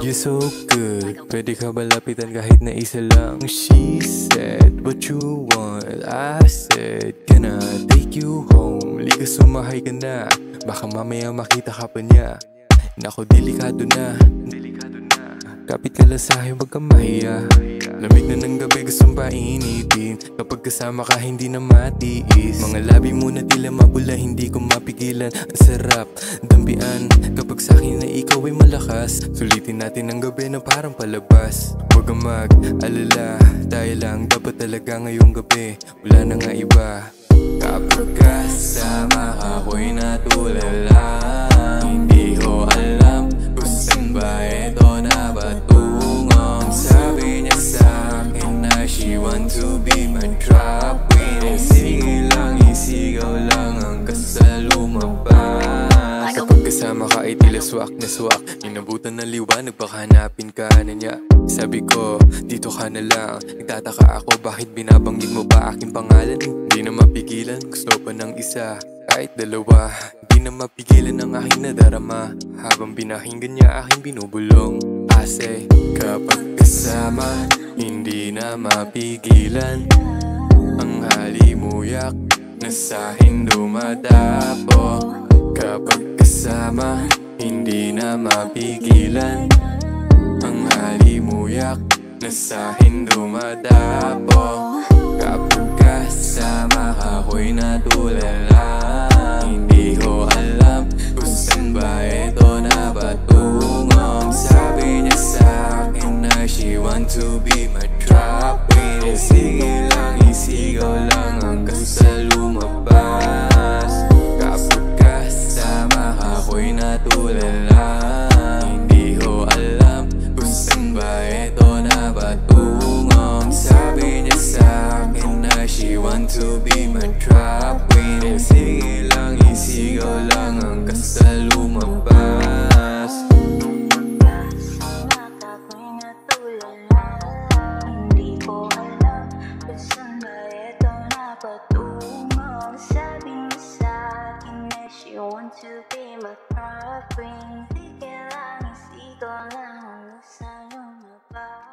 You're so good, pwede ka ba lapitan kahit na isa lang? She said, what you want? I said, can I take you home? Liga sumahay ka na, baka mamaya makita ka pa niya. Nako, delikado na. Kapit ka lang sa'kin, wag kang mahiya. Lamig na ng gabi, gustong painitin. Kapag kasama ka, hindi na matiis. Mga labi mo na tila mabula, hindi ko mapigilan. Ang sarap, dampian. Kapag sa'kin na ikaw ay malakas, sulitin natin ang gabi na parang palabas. Huwag kang mag-alala, tayo lang dapat talaga ngayong gabi. Wala na nga iba. Kapag kasama ka, ako'y natulala. Hindi ko alam kung saan ba ito na batungong. Sabi niya sa'kin na she want to be my drop queen. Sige lang, isigaw lang hanggang sa lumabas. Kapag kasama ka ay tila swak na swak. Inabutan ng liwanag, baka hanapin ka na niya. Sabi ko, dito ka na lang. Nagtataka ako, bakit binabanggit mo pa aking pangalan? Hindi na mapigilan, gusto pa ng isa, kahit dalawa. Hindi na mapigilan ang aking nadarama. Habang pinakinggan niya aking binubulong. Kasi kapag kasama, hindi na mapigilan. Ang halimuyak na sa'kin dumadapo. Kapag kasama, hindi na mapigilan. Ang halimuyak na sa'kin dumadapo. Kapag kasama ka, ako'y natulala. Hindi ko alam kung saan ba ito na batungong. Sabi niya sa'kin na she want to be my drop queen. Sige lang, isigaw lang hanggang sa lumabas. Kapag kasama ka, ako'y natulala. Hindi ko alam kung saan ba ito na batungong. Sabi niya sa'kin na she want to be my drop queen. Sige lang, isigaw lang hanggang sa lumabas. Hindi ko alam kung saan ba ito na patungong. Sabi niya sa'kin na she want to be my drop queen. Sige lang, isigaw lang hanggang sa lumabas.